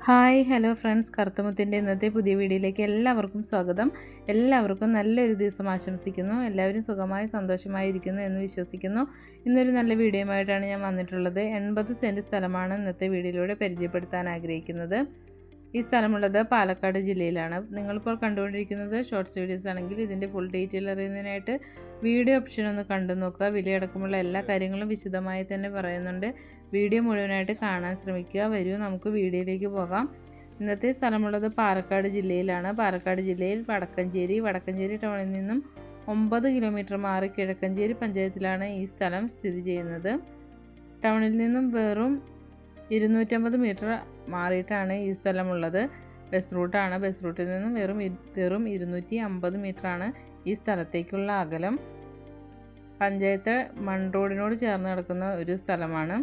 Hi hello friends, കറുത്തമുത്തിൻ്റെ ഇന്നത്തെ പുതിയ വീഡിയോയിലേക്ക് എല്ലാവർക്കും സ്വാഗതം. എല്ലാവർക്കും നല്ലൊരു ദിവസം ആശംസിക്കുന്നു. എല്ലാവരും സുഖമായി സന്തോഷമായിരിക്കുന്നു എന്ന് വിശ്വസിക്കുന്നു. ഇന്നൊരു നല്ല വീഡിയോയുമായിട്ടാണ് ഞാൻ വന്നിട്ടുള്ളത്. 80 സെൻറ്റ് സ്ഥലമാണ് ഇന്നത്തെ വീഡിയോയിലൂടെ പരിചയപ്പെടുത്താൻ ആഗ്രഹിക്കുന്നത്. ഈ സ്ഥലമുള്ളത് പാലക്കാട് ജില്ലയിലാണ്. നിങ്ങളിപ്പോൾ കണ്ടുകൊണ്ടിരിക്കുന്നത് ഷോർട്സ് വീഡിയോസ് ആണെങ്കിൽ ഇതിൻ്റെ ഫുൾ ഡീറ്റെയിൽ അറിയുന്നതിനായിട്ട് വീഡിയോ ഓപ്ഷൻ ഒന്ന് കണ്ടു നോക്കുക. വിലയടക്കമുള്ള എല്ലാ കാര്യങ്ങളും വിശദമായി തന്നെ പറയുന്നുണ്ട്. വീഡിയോ മുഴുവനായിട്ട് കാണാൻ ശ്രമിക്കുക. വരൂ, നമുക്ക് വീഡിയോയിലേക്ക് പോകാം. ഇന്നത്തെ സ്ഥലമുള്ളത് പാലക്കാട് ജില്ലയിലാണ്. പാലക്കാട് ജില്ലയിൽ വടക്കഞ്ചേരി ടൗണിൽ നിന്നും 9 കിലോമീറ്റർ മാറി കിഴക്കഞ്ചേരി പഞ്ചായത്തിലാണ് ഈ സ്ഥലം സ്ഥിതി ചെയ്യുന്നത്. ടൗണിൽ നിന്നും വെറും 250 മീറ്റർ മാറിയിട്ടാണ് ഈ സ്ഥലമുള്ളത്. ബസ് റൂട്ടാണ്. ബസ് റൂട്ടിൽ നിന്നും വെറും 250 മീറ്ററാണ് ഈ സ്ഥലത്തേക്കുള്ള അകലം. പഞ്ചായത്ത് മൺ റോഡിനോട് ചേർന്ന് കിടക്കുന്ന ഒരു സ്ഥലമാണ്.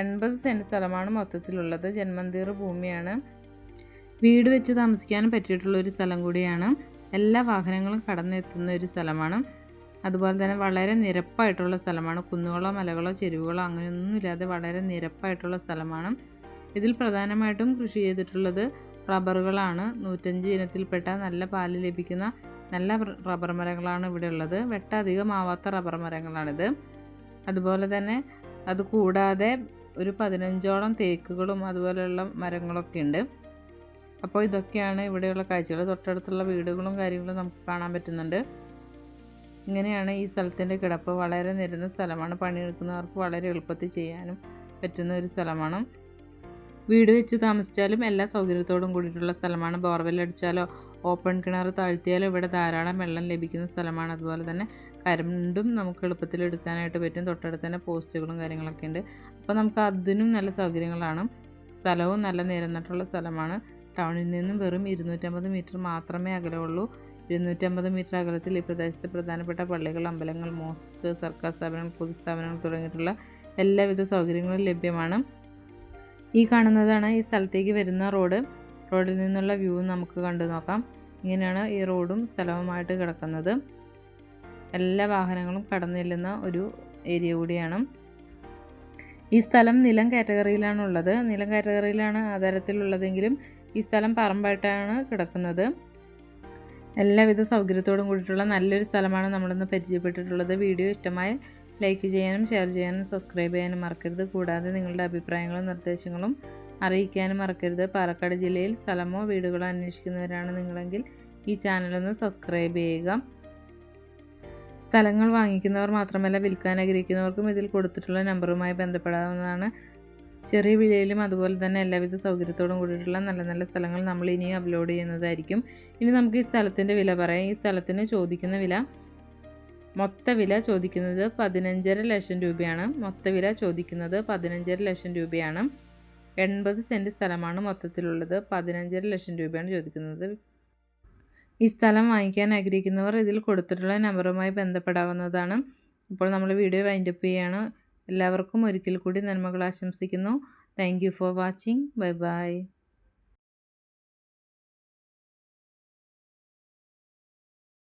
80 സെൻറ്റ് സ്ഥലമാണ് മൊത്തത്തിലുള്ളത്. ജന്മന്തീർ ഭൂമിയാണ്. വീട് വെച്ച് താമസിക്കാനും പറ്റിയിട്ടുള്ള ഒരു സ്ഥലം കൂടിയാണ്. എല്ലാ വാഹനങ്ങളും കടന്നെത്തുന്ന ഒരു സ്ഥലമാണ്. അതുപോലെ തന്നെ വളരെ നിരപ്പായിട്ടുള്ള സ്ഥലമാണ്. കുന്നുകളോ മലകളോ ചെരുവുകളോ അങ്ങനെയൊന്നുമില്ലാതെ വളരെ നിരപ്പായിട്ടുള്ള സ്ഥലമാണ്. ഇതിൽ പ്രധാനമായിട്ടും കൃഷി ചെയ്തിട്ടുള്ളത് റബ്ബറുകളാണ്. 105 ഇനത്തിൽപ്പെട്ട നല്ല പാല് ലഭിക്കുന്ന നല്ല റബ്ബർ മരങ്ങളാണ് ഇവിടെ ഉള്ളത്. വെട്ടധികമാവാത്ത റബ്ബർ മരങ്ങളാണിത്. അതുപോലെ തന്നെ അതുകൂടാതെ ഒരു 15ഓളം തേക്കുകളും അതുപോലെയുള്ള മരങ്ങളൊക്കെ ഉണ്ട്. അപ്പോൾ ഇതൊക്കെയാണ് ഇവിടെയുള്ള കാഴ്ചകൾ. തൊട്ടടുത്തുള്ള വീടുകളും കാര്യങ്ങളും നമുക്ക് കാണാൻ പറ്റുന്നുണ്ട്. ഇങ്ങനെയാണ് ഈ സ്ഥലത്തിൻ്റെ കിടപ്പ്. വളരെ നിരന്ന സ്ഥലമാണ്. പണിയെടുക്കുന്നവർക്ക് വളരെ എളുപ്പത്തിൽ ചെയ്യാനും പറ്റുന്ന ഒരു സ്ഥലമാണ്. വീട് വെച്ച് താമസിച്ചാലും എല്ലാ സൗകര്യത്തോടും കൂടിയിട്ടുള്ള സ്ഥലമാണ്. ബോർവെൽ അടിച്ചാലോ ഓപ്പൺ കിണർ താഴ്ത്തിയാലോ ഇവിടെ ധാരാളം വെള്ളം ലഭിക്കുന്ന സ്ഥലമാണ്. അതുപോലെ തന്നെ കരണ്ടും നമുക്ക് എളുപ്പത്തിൽ എടുക്കാനായിട്ട് പറ്റും. തൊട്ടടുത്ത് തന്നെ പോസ്റ്റുകളും കാര്യങ്ങളൊക്കെ ഉണ്ട്. അപ്പോൾ നമുക്ക് അതിനും നല്ല സൗകര്യങ്ങളാണ്. സ്ഥലവും നല്ല നിരന്നിട്ടുള്ള സ്ഥലമാണ്. ടൗണിൽ നിന്നും വെറും 250 മീറ്റർ മാത്രമേ അകലമുള്ളൂ. 250 മീറ്റർ അകലത്തിൽ ഈ പ്രദേശത്തെ പ്രധാനപ്പെട്ട പള്ളികൾ, അമ്പലങ്ങൾ, മോസ്ക്, സർക്കാർ സ്ഥാപനങ്ങൾ, പൊതുസ്ഥാപനങ്ങൾ തുടങ്ങിയിട്ടുള്ള എല്ലാവിധ സൗകര്യങ്ങളും ലഭ്യമാണ്. ഈ കാണുന്നതാണ് ഈ സ്ഥലത്തേക്ക് വരുന്ന റോഡ്. റോഡിൽ നിന്നുള്ള വ്യൂ നമുക്ക് കണ്ടു നോക്കാം. ഇങ്ങനെയാണ് ഈ റോഡും സ്ഥലവുമായിട്ട് കിടക്കുന്നത്. എല്ലാ വാഹനങ്ങളും കടന്നു ചെല്ലുന്ന ഒരു ഏരിയ കൂടിയാണ്. ഈ സ്ഥലം നിലം കാറ്റഗറിയിലാണുള്ളത്. നിലം കാറ്റഗറിയിലാണ് ആധാരത്തിലുള്ളതെങ്കിലും ഈ സ്ഥലം പറമ്പായിട്ടാണ് കിടക്കുന്നത്. എല്ലാവിധ സൗകര്യത്തോടും കൂടിയിട്ടുള്ള നല്ലൊരു സ്ഥലമാണ് നമ്മളിന്ന് പരിചയപ്പെട്ടിട്ടുള്ളത്. വീഡിയോ ഇഷ്ടമായി ലൈക്ക് ചെയ്യാനും ഷെയർ ചെയ്യാനും സബ്സ്ക്രൈബ് ചെയ്യാനും മറക്കരുത്. കൂടാതെ നിങ്ങളുടെ അഭിപ്രായങ്ങളും നിർദ്ദേശങ്ങളും അറിയിക്കാനും മറക്കരുത്. പാലക്കാട് ജില്ലയിൽ സ്ഥലമോ വീടുകളോ അന്വേഷിക്കുന്നവരാണ് നിങ്ങളെങ്കിൽ ഈ ചാനലൊന്ന് സബ്സ്ക്രൈബ് ചെയ്യുക. സ്ഥലങ്ങൾ വാങ്ങിക്കുന്നവർ മാത്രമല്ല, വിൽക്കാൻ ആഗ്രഹിക്കുന്നവർക്കും ഇതിൽ കൊടുത്തിട്ടുള്ള നമ്പറുമായി ബന്ധപ്പെടാവുന്നതാണ്. ചെറിയ വിലയിലും അതുപോലെ തന്നെ എല്ലാവിധ സൗകര്യത്തോടും കൂടിയിട്ടുള്ള നല്ല നല്ല സ്ഥലങ്ങൾ നമ്മൾ ഇനിയും അപ്ലോഡ് ചെയ്യുന്നതായിരിക്കും. ഇനി നമുക്ക് ഈ സ്ഥലത്തിൻ്റെ വില പറയാം. ഈ സ്ഥലത്തിന് ചോദിക്കുന്ന വില, മൊത്ത വില ചോദിക്കുന്നത് 15.5 ലക്ഷം രൂപയാണ്. മൊത്ത വില ചോദിക്കുന്നത് 15.5 ലക്ഷം രൂപയാണ്. 80 സെൻറ്റ് സ്ഥലമാണ് മൊത്തത്തിലുള്ളത്. 15.5 ലക്ഷം രൂപയാണ് ചോദിക്കുന്നത്. ഈ സ്ഥലം വാങ്ങിക്കാൻ ആഗ്രഹിക്കുന്നവർ ഇതിൽ കൊടുത്തിട്ടുള്ള നമ്പറുമായി ബന്ധപ്പെടാവുന്നതാണ്. ഇപ്പോൾ നമ്മൾ വീഡിയോ വൈൻഡപ്പ് ചെയ്യുകയാണ്. എല്ലാവർക്കും ഒരിക്കൽ കൂടി നന്മകൾ ആശംസിക്കുന്നു. Thank you for watching. Bye bye.